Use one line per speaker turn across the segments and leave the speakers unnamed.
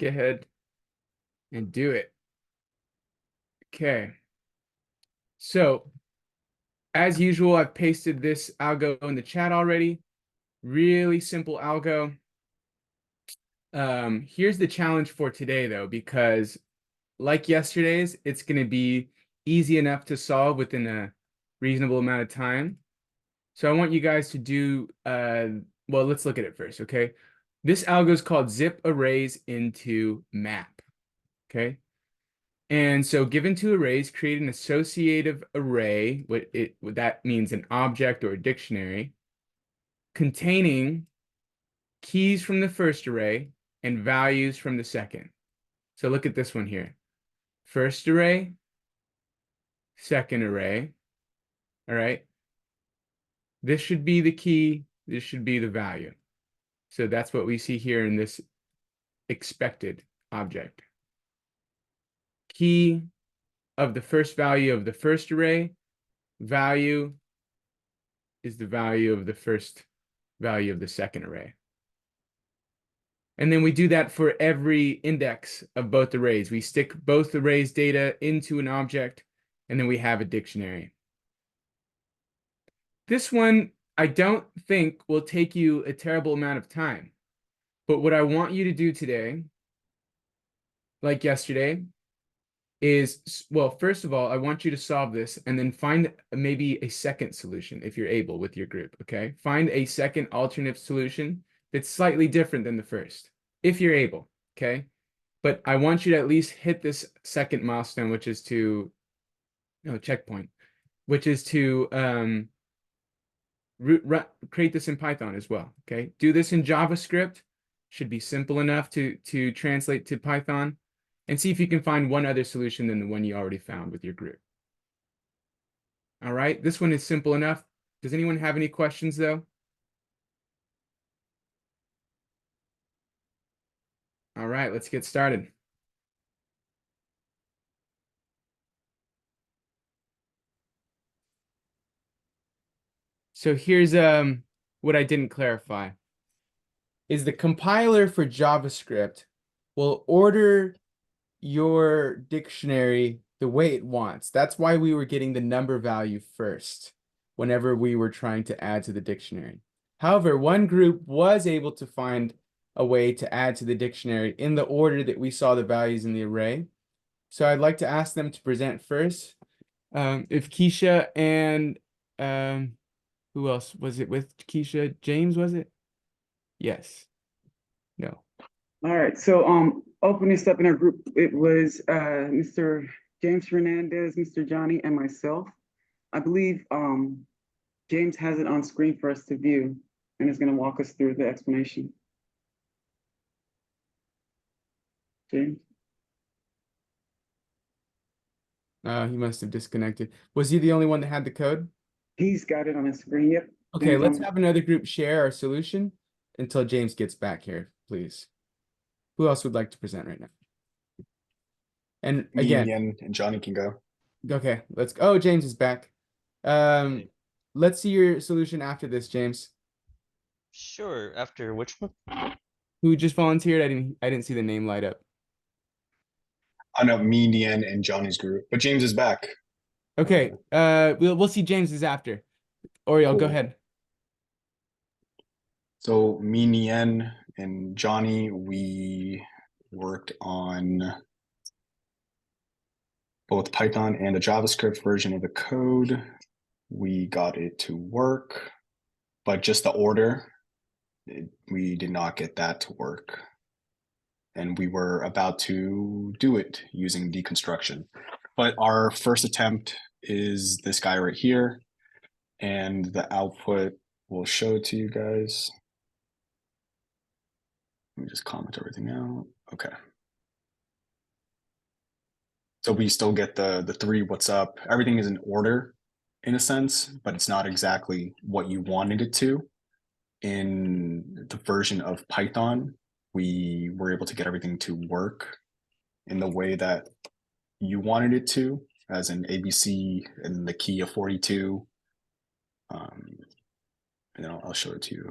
go ahead and do it. Okay. So as usual, I've pasted this algo in the chat already. Really simple algo. Here's the challenge for today though, because like yesterday's, it's going to be easy enough to solve within a reasonable amount of time. So I want you guys to do, well, let's look at it first, okay? This algo is called zip arrays into map, okay? And so given two arrays, create an associative array, what that means an object or a dictionary, containing keys from the first array and values from the second. So look at this one here. First array, second array, all right? This should be the key, this should be the value. So that's what we see here in this expected object. Key of the first value of the first array, value is the value of the first value of the second array. And then we do that for every index of both arrays. We stick both arrays' data into an object, and then we have a dictionary. This one, I don't think will take you a terrible amount of time. But what I want you to do today, like yesterday, is, well, first of all, I want you to solve this and then find maybe a second solution if you're able with your group, okay? Find a second alternate solution that's slightly different than the first, if you're able, okay? But I want you to at least hit this second milestone, which is to, no, checkpoint, which is to create this in Python as well, okay? Do this in JavaScript, should be simple enough to translate to Python, and see if you can find one other solution than the one you already found with your group. All right, this one is simple enough. Does anyone have any questions though? All right, let's get started. So here's what I didn't clarify. Is the compiler for JavaScript will order your dictionary the way it wants. That's why we were getting the number value first whenever we were trying to add to the dictionary. However, one group was able to find a way to add to the dictionary in the order that we saw the values in the array. So I'd like to ask them to present first. If Keisha and who else was it with Keisha? James, was it? Yes. No.
All right, so opening us up in our group, it was Mr. James Fernandez, Mr. Johnny, and myself. I believe James has it on screen for us to view and is going to walk us through the explanation. James?
He must have disconnected. Was he the only one that had the code?
He's got it on his screen, yep.
Okay, let's have another group share our solution until James gets back here, please. Who else would like to present right now? And again,
Me and Johnny can go.
okay, let's go. Oh, James is back. Let's see your solution after this, James.
Sure. After which one?
Who just volunteered? I didn't see the name light up.
I know me, Nien, and Johnny's group, but James is back.
Okay, we'll see James's after. Oriel, go
Cool.
ahead.
So me, Nien, and Johnny, we worked on both Python and a JavaScript version of the code. We got it to work, but just the order, we did not get that to work. And we were about to do it using deconstruction. But our first attempt is this guy right here. And the output will show it to you guys. Let me just comment everything out. Okay. So we still get the three what's up. Everything is in order in a sense, but it's not exactly what you wanted it to. In the version of Python, we were able to get everything to work in the way that you wanted it to, as an ABC and the key of 42. And then I'll show it to you.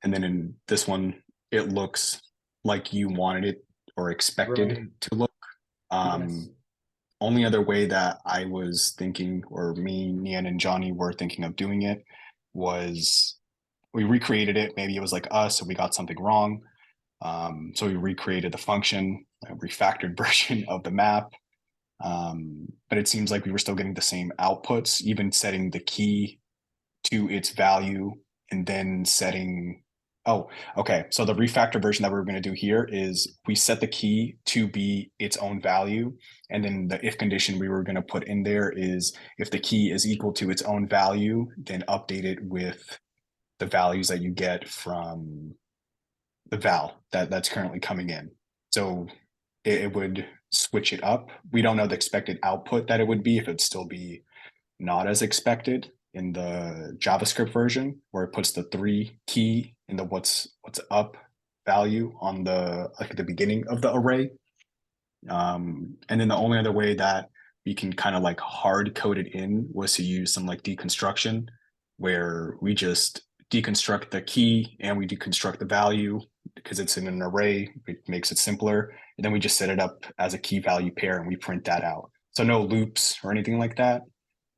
And then in this one, it looks like you wanted it or expected
Right.
to look.
Yes.
Only other way that I was thinking, or me, Nian, and Johnny were thinking of doing it, was we recreated it. Maybe it was like us, and we got something wrong. So we recreated the function, a refactored version of the map. But it seems like we were still getting the same outputs, even setting the key to its value and then setting. Oh, okay. So the refactor version that we're going to do here is we set the key to be its own value. And then the if condition we were going to put in there is if the key is equal to its own value, then update it with the values that you get from the val that's currently coming in. So it would switch it up. We don't know the expected output that it would be, if it'd still be not as expected in the JavaScript version, where it puts the 3 key in the what's up value on the like at the beginning of the array. And then the only other way that we can kind of like hard code it in was to use some like deconstruction, where we just deconstruct the key and we deconstruct the value because it's in an array. It makes it simpler. And then we just set it up as a key value pair and we print that out. So no loops or anything like that.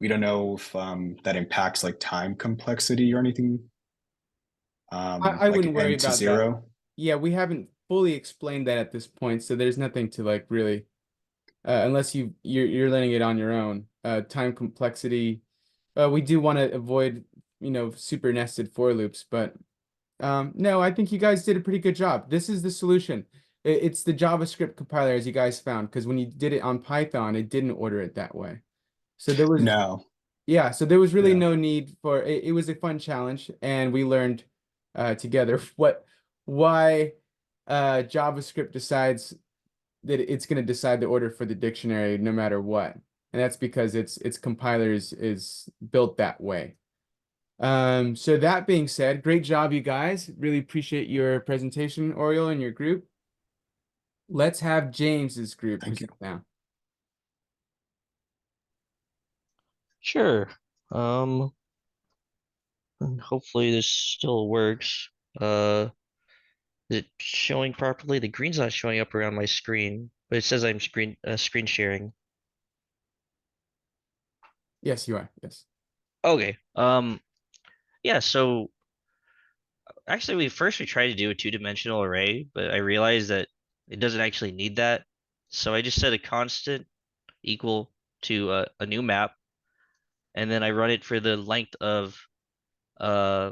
We don't know if that impacts like time complexity or anything,
I
like
wouldn't worry
n to
about that.
0.
Yeah, we haven't fully explained that at this point, so there's nothing to like really, unless you're learning it on your own. Time complexity. We do want to avoid, super nested for loops, but no, I think you guys did a pretty good job. This is the solution. It's the JavaScript compiler as you guys found, because when you did it on Python, it didn't order it that way. So there was,
No.
yeah, so there was really
Yeah.
no need for it. It was a fun challenge, and we learned together why JavaScript decides that it's going to decide the order for the dictionary no matter what. And that's because its compiler is built that way. So that being said, great job, you guys. Really appreciate your presentation, Oriole, and your group. Let's have James's group
Thank you.
present now.
Sure. Um, and hopefully this still works. Is it showing properly? The green's not showing up around my screen, but it says I'm screen sharing.
Yes, you are. Yes.
Okay. Yeah, so actually we tried to do a two-dimensional array, but I realized that it doesn't actually need that. So I just set a constant equal to a new map, and then I run it for the length of uh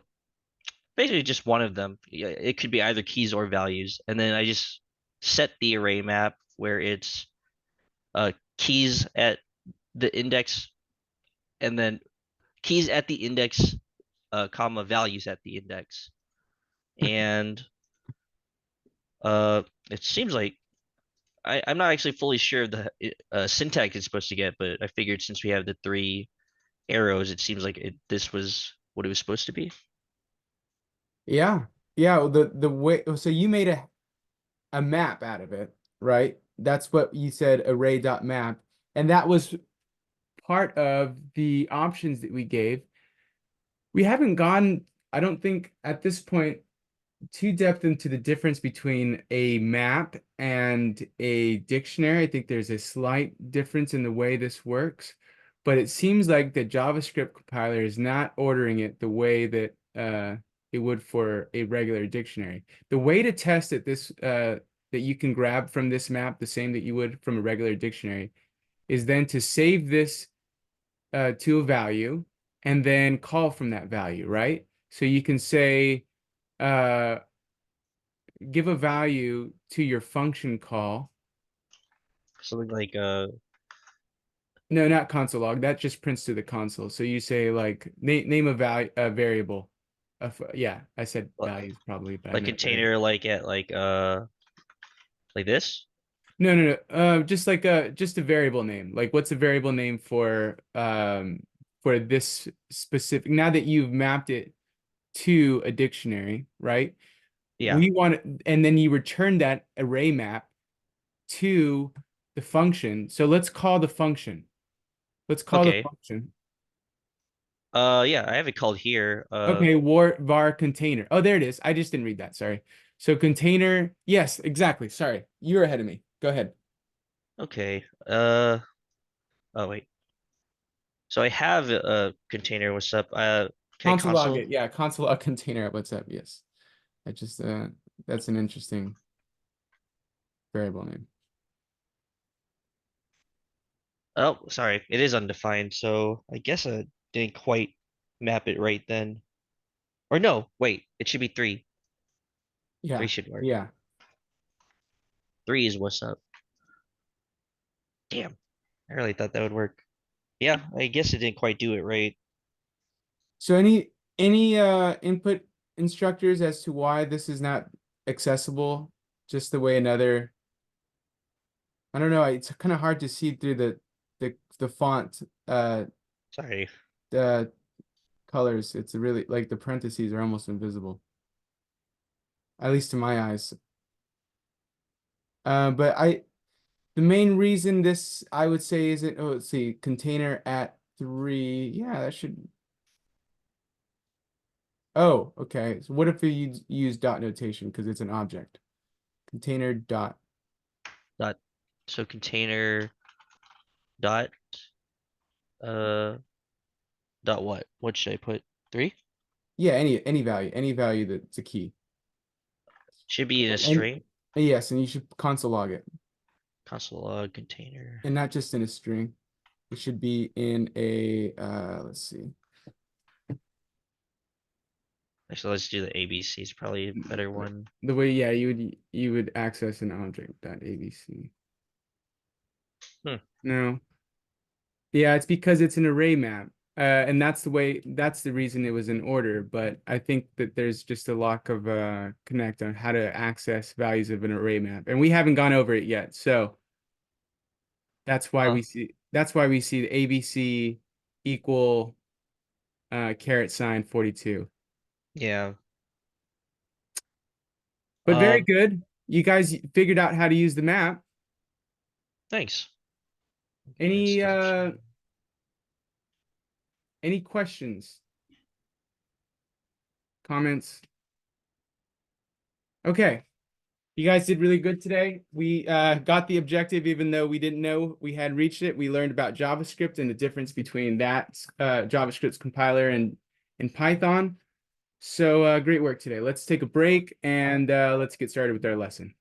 basically just one of them. Yeah, it could be either keys or values, and then I just set the array map where it's keys at the index, and then keys at the index, comma values at the index, and uh, it seems like I'm not actually fully sure the syntax it's supposed to get, but I figured since we have the 3 arrows, it seems like this was what it was supposed to be.
Yeah. Yeah. Well, the way, so you made a map out of it, right? That's what you said, array.map. And that was part of the options that we gave. We haven't gone, I don't think at this point, too depth into the difference between a map and a dictionary. I think there's a slight difference in the way this works, but it seems like the JavaScript compiler is not ordering it the way that it would for a regular dictionary. The way to test it that you can grab from this map, the same that you would from a regular dictionary, is then to save this to a value and then call from that value, right? So you can say uh, give a value to your function call.
Something like
No, not console log. That just prints to the console. So you say like name a value a variable. Yeah, I said values probably, but I
like
meant variable.
container, like at like this.
No, no, no. Just like just a variable name. Like what's a variable name for this specific, now that you've mapped it to a dictionary, right?
Yeah.
We want and then you return that array map to the function. So let's call the function. Let's call the
Okay.
function.
Yeah, I have it called here.
Okay, var container. Oh, there it is. I just didn't read that. Sorry. So container. Yes, exactly. Sorry. You're ahead of me. Go ahead.
Okay. Oh wait. So I have a container. What's up? Okay,
Console log
console.
it. Yeah, console log container. What's up? Yes. I just that's an interesting variable name.
Oh, sorry. It is undefined. So I guess I didn't quite map it right then. Or no, wait. It should be three. Three
Yeah.
should work.
Yeah.
Three is what's up. Damn. I really thought that would work. Yeah, I guess it didn't quite do it right.
So any input instructors as to why this is not accessible just the way another I don't know, it's kind of hard to see through the font
Sorry.
the colors. It's really like the parentheses are almost invisible. At least to my eyes. But the main reason this I would say is it oh let's see container at 3. Yeah, that should oh okay. So what if you use dot notation because it's an object? Container dot
Dot. So container dot uh dot what? What should I put? Three?
yeah, any value that's a key.
Should be in a
And
string.
yes, and you should console log it.
Console log container.
And not just in a string. It should be in a let's see.
Actually, let's do the ABC. It's probably a better one.
The way yeah, you would access an object dot abc.
Hmm.
No. Yeah, it's because it's an array map. And that's the reason it was in order, but I think that there's just a lack of connect on how to access values of an array map. And we haven't gone over it yet. So
Huh.
that's why we see the ABC equal caret sign 42.
Yeah.
But very
Um.
good. You guys figured out how to use the map.
Thanks.
Any
Instruction.
any questions? Comments? Okay. You guys did really good today. We got the objective even though we didn't know we had reached it. We learned about JavaScript and the difference between that JavaScript's compiler and Python. So great work today. Let's take a break and let's get started with our lesson.